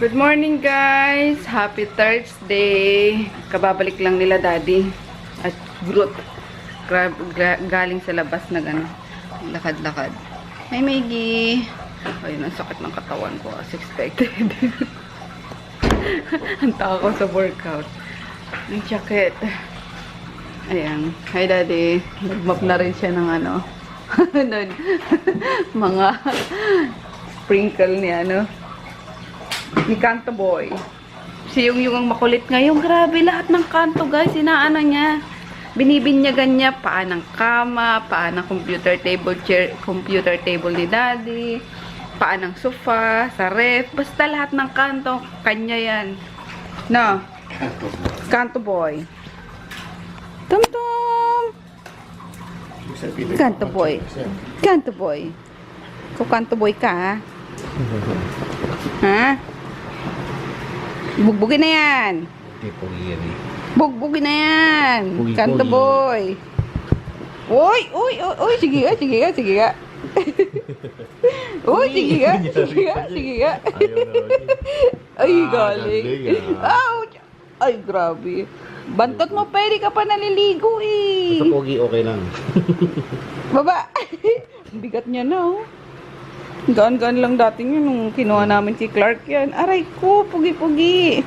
Good morning guys! Happy Thursday! Kababalik lang nila daddy at Groot. Galing sa labas na gano'n. Lakad-lakad. Hi Maggie! Ayun, ang sakit ng katawan ko as expected. Ang tao ko sa workout. Ang jacket. Ayan. Hi daddy. Nagmap na rin siya ng ano. Mga sprinkle ni ano. Ni Kanto Boy. Si yung ang makulit ngayon. Grabe, lahat ng kanto guys. Inaano niya. Binibinyagan niya. Paa ng kama, paa ng computer table, chair, computer table ni daddy, paa ng sofa, sa ref. Basta lahat ng kanto. Kanya yan. No. Kanto Boy. Tum-tum. Kanto Boy. Kanto Boy. Kung Kanto Boy ka, ha? Ha? Bugbugin na yan. Bugbugin na yan. Kanto Boy. Uy, uy, uy, uy, sige nga, sige nga, sige nga. Uy, sige nga, sige nga, sige nga. Ay, galing. Ouch! Ay, grabe. Bantot mo, pwede ka pa naliligo eh. Sa pogi, okay lang. Baba. Bigat niya na oh. Gaan-gaan lang dating yun nung kinuha namin si Clark yan. Aray ko, pugi-pugi.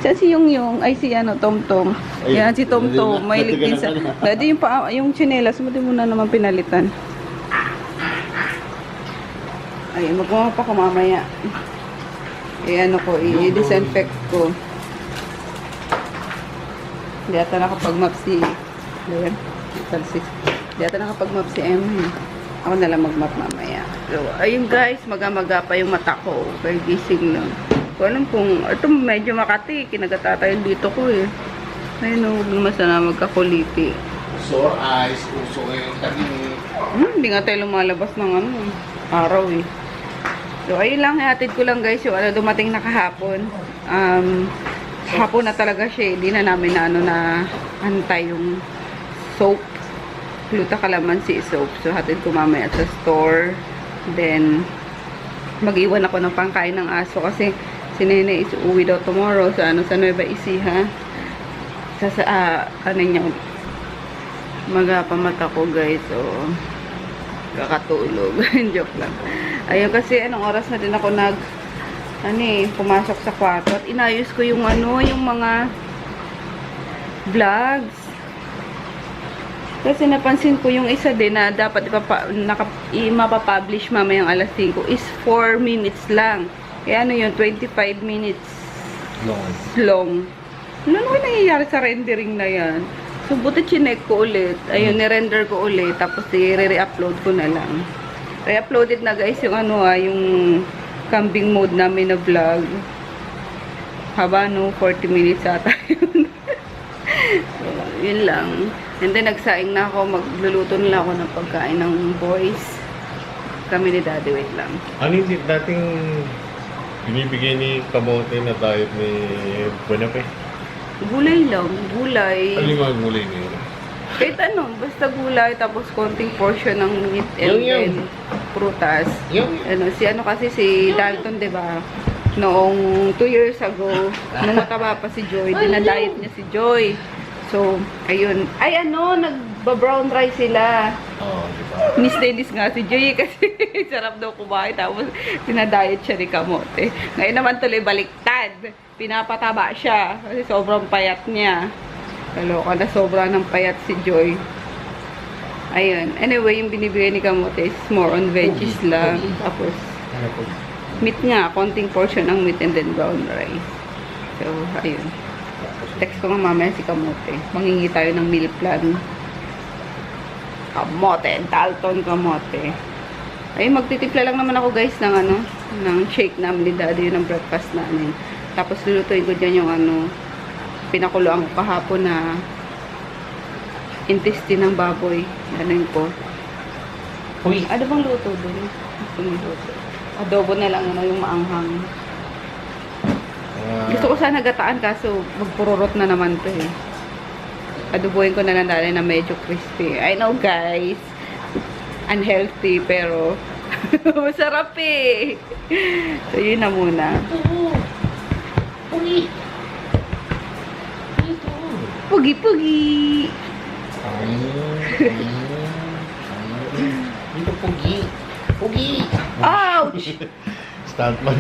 Siya si Yung-Yung, ay si ano, Tom-Tom. Yan, si Tom-Tom. May ligin sa... Dati yung tsinelas mo, di mo na naman pinalitan. Ay, magmama pa ko mamaya. Ano ko, i-disinfect ko. Di ata nakapag-map si... Ayan, di ata nakapag-map si Emmy. Ako na lang mag-map mamaya. So, ayun guys, maga-maga pa yung mata ko. Pero gising lang. Kung alam kung, ito medyo makati. Kinagatatayin dito ko eh. Ayun o, huwag naman sana magkakuliti. Sore eyes, puso ngayon tabi. Hindi nga tayo lumalabas ng ano, araw eh. So, ayun lang. Hatid ko lang guys yung ano, dumating na kahapon. Hapon na talaga siya. Hindi na namin na ano na antay yung soap. Gluta kalamansi soap. So, hatid ko mamaya sa store. Then, mag-iwan ako ng pangkain ng aso kasi si Nene is uwi daw tomorrow. So, ano, sa Nueva Ecija. Ano niya, magapamata ko guys. So, kakatulog. Joke lang. Ayun kasi, anong oras na din ako pumasok sa kwarto. At inayos ko yung ano, yung mga vlogs. Kasi napansin ko yung isa din na dapat mapapublish mamayang alas 5 is 4 minutes lang. Kaya ano yun, 25 minutes long. Ano naman nangyayari sa rendering na yan? So, buti chinek ko ulit. Ayun, ni-render ko ulit. Tapos, i-re-upload ko na lang. Re-uploaded na guys yung ano yung camping mode namin na vlog. Haba no, 40 minutes ata yun. So, yun lang. And then, nagsaing na ako. Magluluto nila ako ng pagkain ng boys. Kami ni Daddy, wait lang. Ano yung dating binibigay ni Kamote na diet ni Buenape? Gulay lang. Gulay. Ano yung mga gulay niyo? Kahit ano, basta gulay. Tapos, konting portion ng meat and then prutas. Ano, si Dalton, diba? Noong 2 years ago, nung mataba pa si Joy, dinadiet niya si Joy. So, ayun. Ay, ano, nagba-brown rice sila. Oo, diba? Nis nga si Joy kasi sarap daw kumain. Tapos, sinadiet siya ni Kamote. Ngayon naman tuloy baliktad. Pinapataba siya kasi sobrang payat niya. Kaloka na sobrang ng payat si Joy. Ayun. Anyway, yung binibigay ni Kamote is more on veggies lang. Tapos, meat nga. Konting portion ng meat and then brown rice. So, ayun. Text ko nga mamaya si Kamote. Mangingi tayo ng meal plan. Kamote. Dalton Kamote. Ayun, magtitimpla lang naman ako guys ng ano, ng shake namin ni Daddy. Yun ang breakfast namin. Tapos lulutuin ko dyan yung ano, pinakuloan ko kahapon na intestine ng baboy. Ano ko. Uy! Ano bang luto dun? Adobo na lang, ano, yung maanghang. Gusto ko sana gataan kaso magpururot na naman to eh. Adobohin ko na lang dali na medyo crispy. I know guys, unhealthy pero masarap eh. So yun na muna. Pugi! Pugi-pugi! Dito, Pugi! Pugi! Ouch! Stuntman.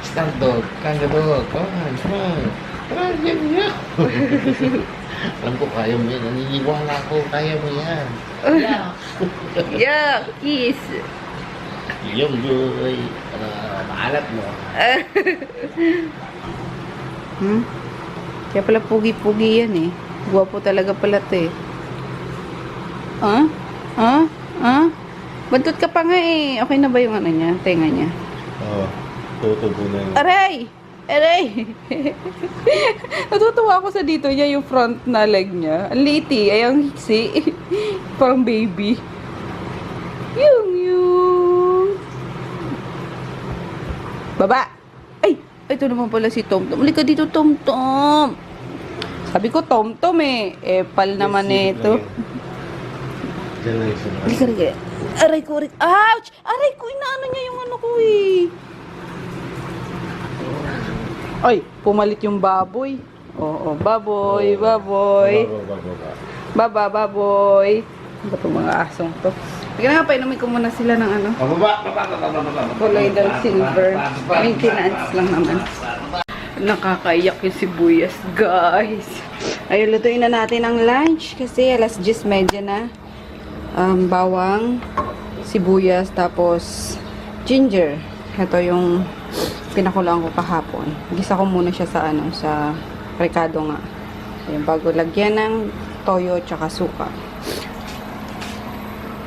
Stunt dog, kanga dog, come on, come on. Come on, yan, yan. Alam ko, kaya mo yan. Naniniwala ko, kaya mo yan. Yeah. Yeah, kiss! Yung boy, maalat mo. Hmm? Kaya pala pugi-pugi yan eh. Guwapo talaga pala to eh. Ah? Ah? Ah? Bantot ka pa nga eh. Okay na ba yung ano niya? Tenga niya? Oo. Tutubo na yun. Aray! Aray! Natutuwa ako sa dito niya, yung front na leg niya. Ang liti, ay ang hiksi. Parang baby. Yung. Baba! Ay! Ito naman pala si Tom Tom. Halika dito, Tom Tom. Sabi ko, Tom Tom eh. Epal naman eh ito. Diyan lang yung sunod. Halika, halika. Aray ko, aray. Ouch! Aray ko, inaano niya yung ano ko eh. Ay, pumalit yung baboy. Oo, baboy, baboy. Baba, baboy. Ano ba itong mga asong to? Sige na nga, painumin ko muna sila ng ano. Baba. Colloidal silver. Maintenance lang naman. Nakakaiyak yung sibuyas, guys. Ayun, lutuin na natin ang lunch kasi alas 10:30 na. Bawang, sibuyas, tapos ginger. Ito yung pinakulaan ko kahapon. Gisa ko muna siya sa ano, sa rekado nga. Ayun, bago lagyan ng toyo tsaka suka.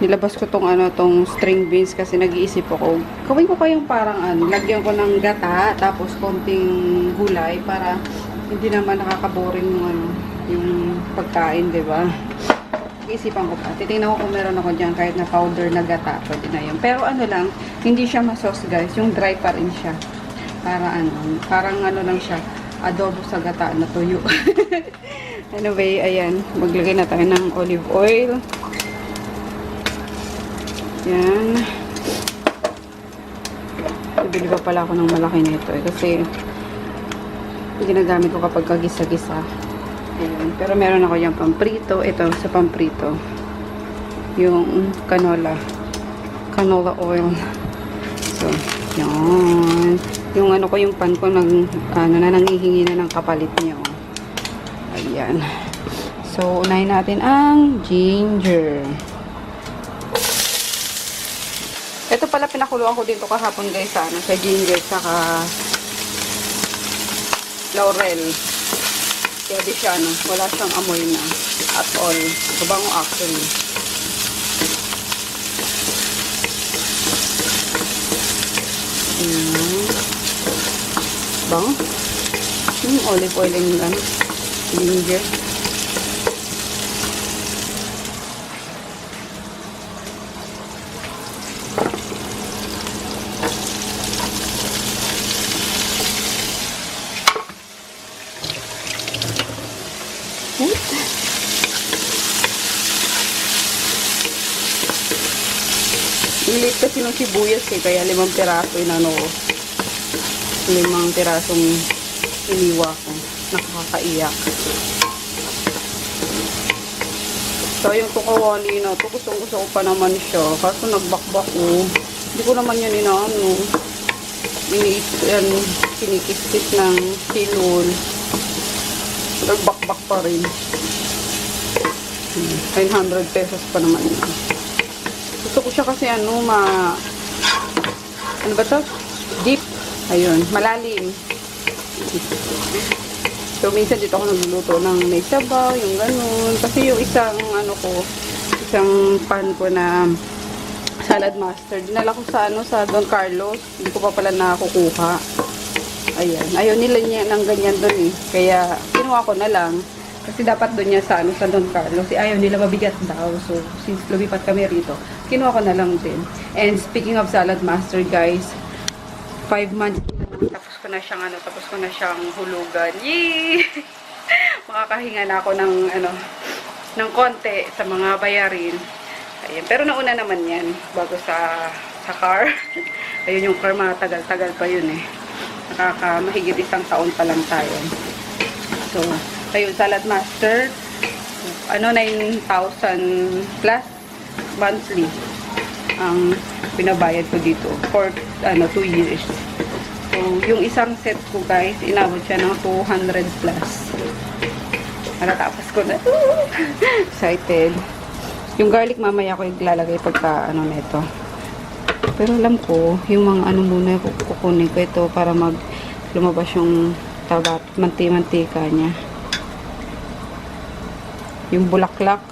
Nilabas ko tong ano, tong string beans kasi nag-iisip ako. Gawin ko kayong parang ano, lagyan ko ng gata tapos konting gulay para hindi naman nakakaboring yung ano, yung pagkain, 'di ba? Isipan ko pa. Titingnan ko kung meron ako diyan kahit na powder na gata, pwede na 'yun. Pero ano lang, hindi siya ma-sauce, guys. Yung dry pa rin siya. Para ano, parang ano lang siya, adobo sa gata na tuyo. Anyway, ayan, maglagay na tayo ng olive oil. Yan. Bibili pa pala ako ng malaki nito eh, kasi ginagamit ko kapag kagisa-gisa. Ayan. Pero meron ako yung pamprito. Ito, sa pamprito. Yung canola oil. So, yan. Yung ano ko, yung pan ko, nangihingi na ng kapalit niya. Oh. Ayan. So, unahin natin ang ginger. Ito pala pinakuluan ko dito kahapon, guys, sa, ano, sa ginger saka laurel. Kaya di siya, ano, wala siyang amoy na at all. Mabango actually. Bango. Olive oil and ano, ginger. Lilit kasi ng sibuyas eh, kaya 5 piraso inano ko. 5 pirasong iniwa ko. Nakakaiyak. So, yung tukawali na ito, gusto ko pa naman siya. Kaso nagbakbak ko. Hindi ko naman yan inaano. Kinikis-kis ng silol. Nagbakbak pa rin. 900 pesos pa naman yun. Gusto ko siya kasi ano ba to? Deep. Ayun, malalim. So, minsan dito ako nagluluto ng may sabaw, yung ganun. Kasi yung isang pan ko na salad master, dinala ko sa sa Don Carlos. Hindi ko pa pala nakukuha. Ayan. Ayaw nila niya ng ganyan doon eh. Kaya, kinuha ko na lang. Kasi dapat doon niya sa Don Carlos. Ayaw nila mabigat daw. So, since lumipat kami rito, kinuha ko na lang din. And speaking of salad master, guys, 5 months tapos ko na siyang hulugan. Yee! Makakahinga na ako ng konti sa mga bayarin. Ayan. Pero nauna naman yan bago sa car. Ayun yung car, matagal-tagal pa yun eh. Mahigit isang taon pa lang tayo. So, ayun, Salad Master. 9,000 plus monthly ang pinabayad ko dito for 2 years. So, yung isang set ko guys, inabot siya ng 200 plus. Natapos ko na. Excited. Yung garlic mamaya ko ilalagay pagka neto. Pero alam ko, yung mga muna kukunin ko ito para lumabas yung mantika niya. Yung bulaklak,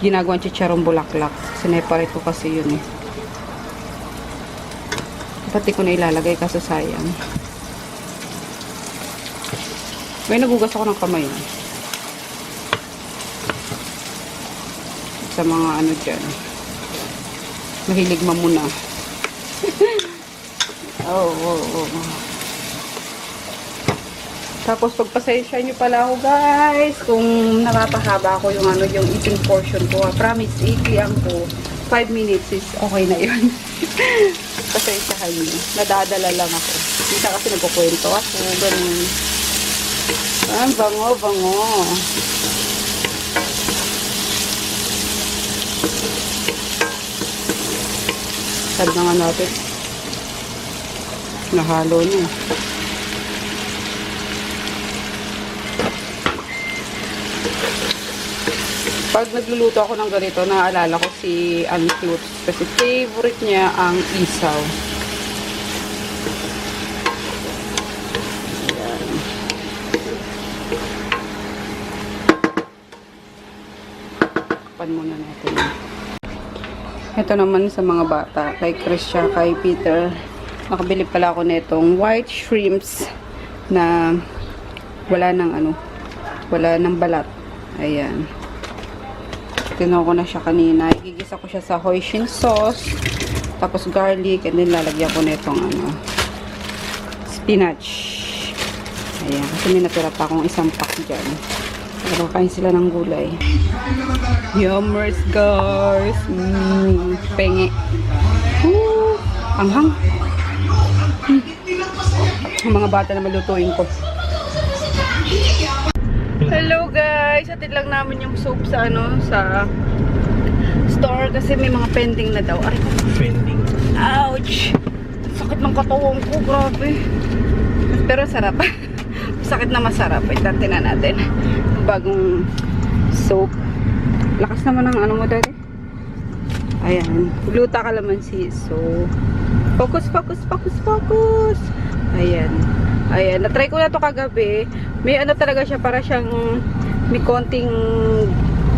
ginagawang chicharong bulaklak. Sineparate ko kasi yun eh. Pati ko na ilalagay kaso sayang. May nagugas ako ng kamay. Sa mga dyan. Mahilig mamuna. Oh. Tapos pagpasensya nyo pala ako guys kung napapahaba ako yung yung eating portion ko. Promise, iikian ko 5 minutes is okay na yun. Pasensyahan nyo. Nadadala lang ako. Minsan kasi nagkukwento ako. Ganun. Bango. Sad na nga natin. Nahalo niya. Pag nagluluto ako ng ganito, naaalala ko si Ixus kasi favorite niya ang isaw. Ayan. Pan muna natin. Ito naman sa mga bata, kay Krisha, kay Peter. Nakabili pala ako netong white shrimps na wala ng balat. Ayan. Tinuha ko na siya kanina. Igigisa ko siya sa hoisin sauce. Tapos garlic. And then lalagyan ko na itong spinach. Ayan. Kasi may natira pa akong isang pack dyan. Pero kain sila ng gulay. Yummers guys. Penge. Anghang. Ang mga bata na malutuin ko. Hello guys, hatid lang namin yung soap sa sa store kasi may mga pending na daw. Aray ko. Pending. Ouch! Sakit ng katawan ko, grabe. Pero sarap. Sakit na masarap. Wait, na natin. Bagong soap. Lakas naman ng mo dati. Ayan. Gluta kalamansi. So, focus. Ayan. Ayan. Na-try ko na to kagabi. May talaga siya, para siyang may konting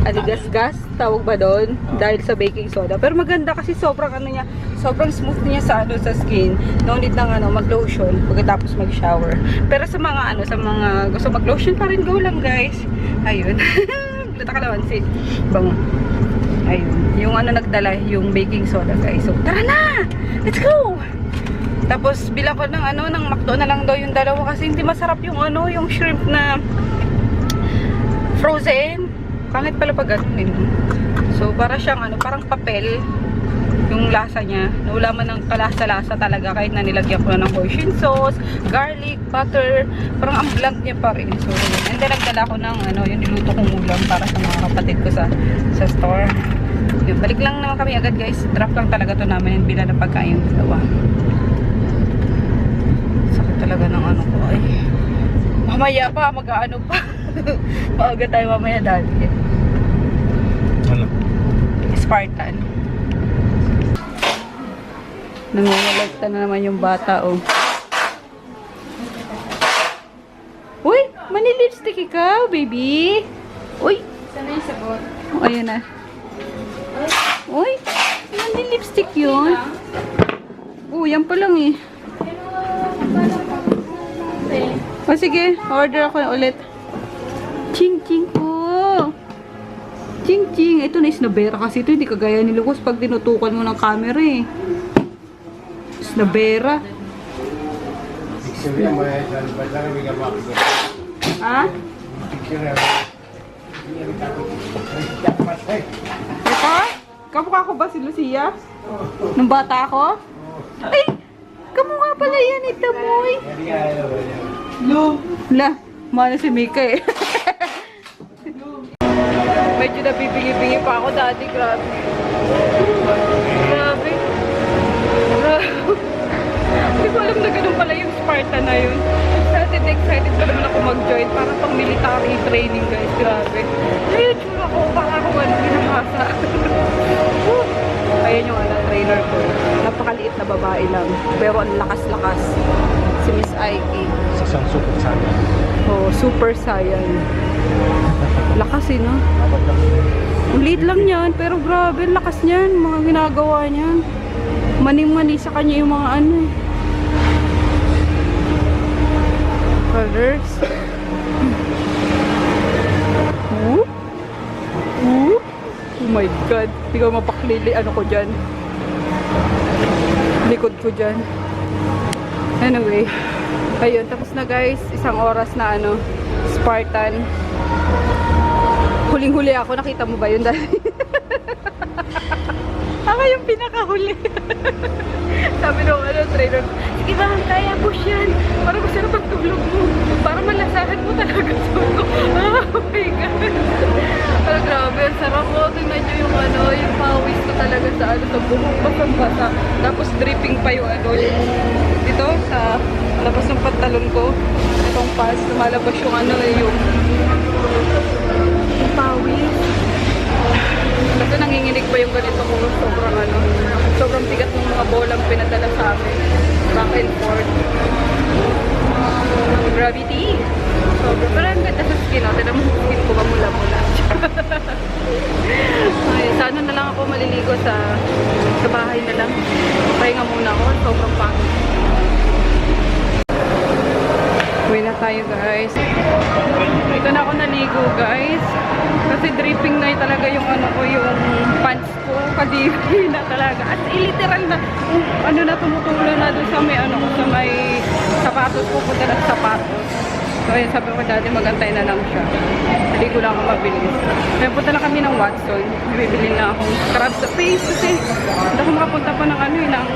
aligas-gas, tawag ba doon? Dahil sa baking soda. Pero maganda kasi sobrang sobrang smooth niya sa sa skin. No need nang mag-lotion pagkatapos mag-shower. Pero sa mga sa mga gusto mag-lotion pa rin, go lang guys. Ayun. Gluta kalamansi. Bango. Ayun. Yung nagdala, yung baking soda guys. So, tara na! Let's go! Tapos bilang ko ng McDo na lang daw yung dalawa kasi hindi masarap yung yung shrimp na frozen. Pangit pala pag gano'n. So para siyang parang papel yung lasa niya. Wala man ng kalasa-lasa talaga kahit na nilagyan ko na ng hoisin sauce, garlic, butter. Parang ang bland niya pa rin. So and then nagdala ko ng yung niluto kong ulam para sa mga kapatid ko sa store. Yun, balik lang naman kami agad guys. Draft lang talaga to namin bila na pagkain yung dalawa. Talaga ng ko ay mamaya pa pa maaga tayo mamaya dati Spartan nangungulikta na naman yung bata uy, mani-lipstick ikaw baby uy, sana yung sagot ayan na uy, mani-lipstick yun yan pa lang eh. O sige, order ako ulit. Ching-ching po. Ching-ching. Ito na isnabera kasi ito. Hindi kagaya ni Lucas pag tinutukan mo ng camera eh. Isnabera. Ha? Ito? Kamukha ko ba si Lucia? Nung bata ako? Ay! Kamukha pala yan, ito, MUY. La, mahal si Mika eh. Medyo nabibingi-bingi pa ako dati, grabe. Grabe. Grabe. Hindi ko alam na ganun pala yung Sparta na yun. Excited pa naman ako mag-join. Parang pang military training, guys. Grabe. Ayun, tsura ko. Baka ako binahasa. Ayan yung trainer ko. Napakaliit na babae lang. Pero ang lakas-lakas. Si Miss Aiki. Sa Super Saiyan. Oh, Super Saiyan. Lakas eh, no? Ang liit lang yan. Pero grabe, lakas niyan. Mga ginagawa niyan. Maning-mani sa kanya yung mga ano eh. Colors. Oh my God. Hindi ko mapaklili. Ano ko dyan? Likod ko dyan. Anyway. Ayun. Tapos na guys. Isang oras na ano. Spartan. Huling-huli ako. Nakita mo ba yun dahil? Ako yung pinakahuli. Sabi nung trainer, sige ba, kaya push yan. Para masarap ang tulog mo. Para malasahan mo talaga. Oh my God. Pero grabe, ang sarap mo. Tingnan nyo yung yung pawis ko talaga sa sa buhok. Basang-basa. Tapos dripping pa yung yung dito sa labas ng pantalon ko. Itong pants, lumalabas yung yung pawis. Kasi nanginginig pa yung ganito ko. Sobrang bigat ng mga bolang pinadala sa amin. Back and forth. Gravity. Sobrang. Pero ang ganda sa skin. Tinan mo skin ko ba mula-mula. Ay, sana na lang ako maliligo sa bahay na lang. Pahinga muna ako. Sobrang pangit. Uwi na tayo guys. Ito na ako naligo guys. Kasi dripping na talaga yung yung pants ko. Kadiri na talaga. At literal na, na tumutulo na doon sa may sa may sapatos ko. Punta na sa sapatos. So ayun, sabi ko dati magantay na lang siya. Hindi ko lang ako mabilis. Kaya punta na kami ng Watson. Bibili na akong scrub sa face kasi hindi ako makapunta pa ng ng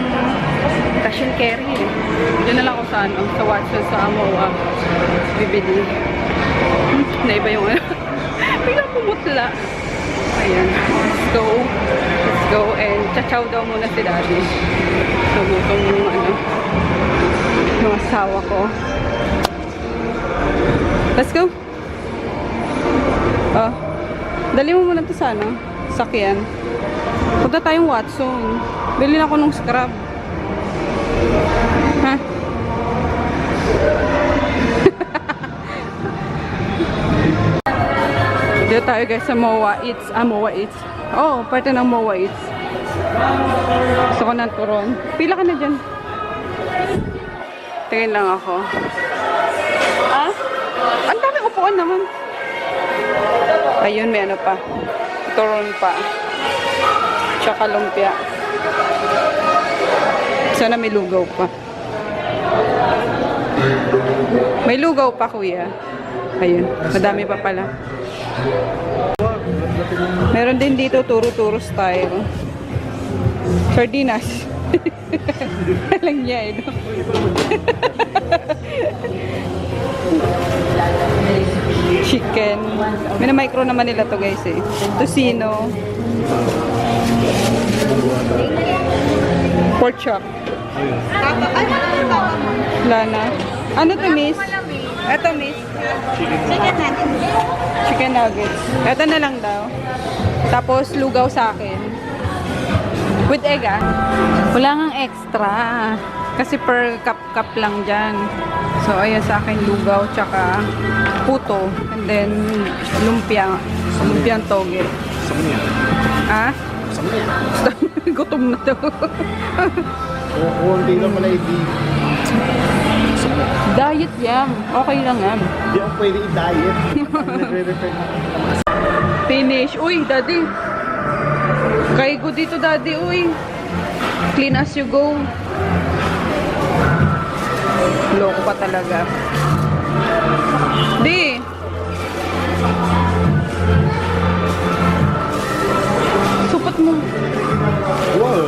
cash and carry eh. Diyan na lang ako sa Watson sa MUY. Bibili. Naiba yung biglang pumutla. Ayan. Let's go and chachaw daw muna si daddy. Nagutong yung asawa ko. Let's go. Oh. Dali mo muna ito sa sakyan. Punta tayong Watson. Bili na ako ng scrub. Ha? Dito tayo guys sa MUY Eats. Oh, parte ng MUY Eats. Gusto ko ng turon. Pila ka na dyan. Tingin lang ako. Ah? Ang dami upuan naman. Ayun, may pa. Turon pa. Tsaka lumpia. Sana may lugaw pa. May lugaw pa, kuya. Ayun, madami pa pala. Meron din dito turo-turo style. Sardinas. Alam niya eh, no? Chicken. Minamicro naman nila to guys eh. Tocino. Pork chop. Lana. Ano to, miss? Ito, miss. Chicken nuggets. Ito na lang daw. Tapos, lugaw sa akin. With egg, ah. Wala ngang extra. Kasi per cup lang dyan. So, ayan sa akin, lugaw, tsaka puto. And then, lumpia. Lumpiang toge. Ah? Gutom na daw. Hindi na pala Diet yan. Okay lang yan. Hindi ako pwede i-diet. Nagre-refer na. Finish. Uy, daddy. Kaigo dito, daddy. Uy. Clean as you go. Loko pa talaga. Di. Supat mo. Wow.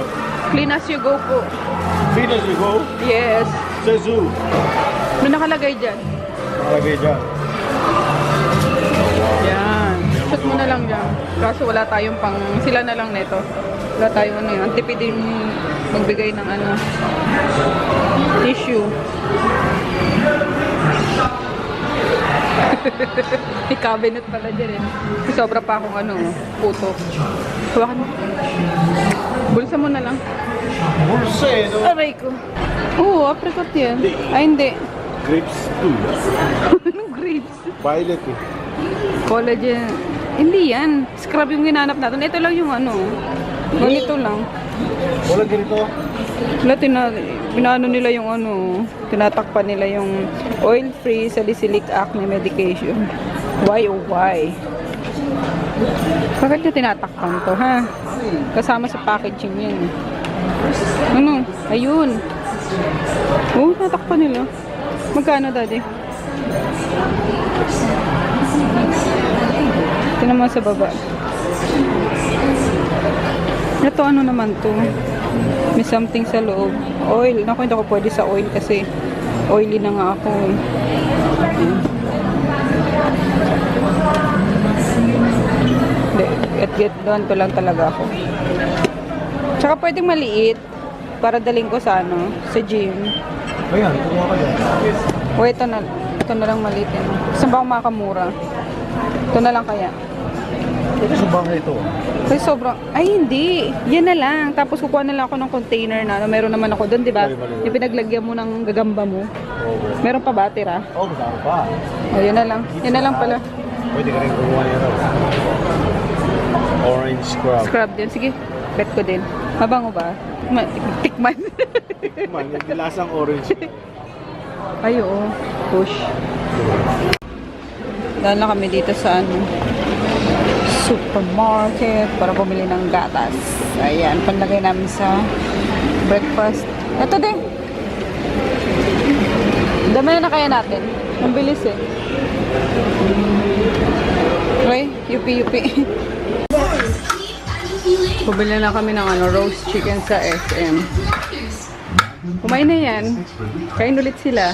Clean as you go po. Venus we go. Yes. Says who? May nakalagay dyan. Lagay dyan. Yan. Shoot mo na lang dyan. Kaso wala tayong pang... Sila na lang neto. Wala tayong ano yun. Tipid din magbigay ng ano. Tissue. May cabinet pala dyan eh. Sobra pa akong ano, puto. Hawakan mo. Bulsa mo na lang. Bulsa eh, no? Aray ko. Oo, apricot yan. Ay, hindi. Grapes too. Anong grapes? Violet eh. Collagen. Hindi yan. Scrub yung ginanap natin. Ito lang yung ano. Ganito lang. Wala ganito. Wala, pinano nila yung ano. Tinatakpan nila yung oil-free salicylic acne medication. Why oh why? Bakit nyo tinatakpan to, ha? Kasama sa packaging yan. Ano? Ayun. Oh, tinatakpan nila. Magkano, daddy? Ito naman sa baba. Ito ano naman to? May something sa loob. Oil. Naku, hindi ako pwede sa oil kasi oily na nga ako. Hindi. Get doon ko lang talaga ako. Tsaka pwedeng maliit para daling ko sa ano, sa gym. Ayan, kumuha ka dyan. O ito na lang maliit yan. Saan ba akong makamura? Ito na lang kaya. Ito sa bahay ito. Kasi sobrang, ay hindi, yan na lang. Tapos kukuha na lang ako ng container na, meron naman ako doon, di ba? Yung pinaglagyan mo ng gagamba mo. Okay. Meron pa ba, tira? Oh, masama pa. O, yan na lang. Yan na lang pala. Pwede ka rin kumuha nito. Orange scrub. Scrub din. Sige, bet ko din. Mabango ba? Tikman. Tikman, yung lasang orange. Ay, oo. Push. Dahil na kami dito sa ano, supermarket para bumili ng gatas. Ayan, panlagay namin sa breakfast. Ito din. Dami na kaya natin. Ang bilis eh. Okay, yupi-yupi. Bumili na kami ng ano, roast chicken sa SM. Kumain na yan. Kain ulit sila.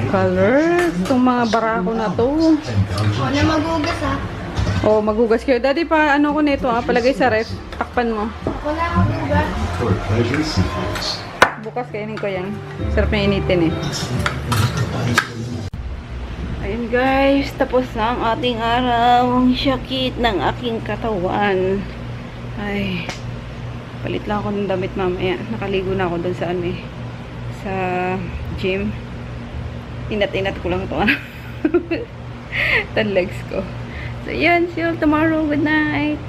Colors. Itong mga barako na to. Wala magugas ha. Oh, magugas kayo. Daddy, pa ano ko nito ha? Palagay sa ref. Takpan mo. Wala magugas. Bukas kainin ko yan. Sarap na initin eh. Ayun guys. Tapos na ang ating araw. Ang sakit ng aking katawan. Ay. Palit lang ako ng damit mamaya. Nakaligo na ako dun sa ano eh. Sa gym. Inat-inat ko lang ito. Tan legs ko. So, yan. See you tomorrow. Good night.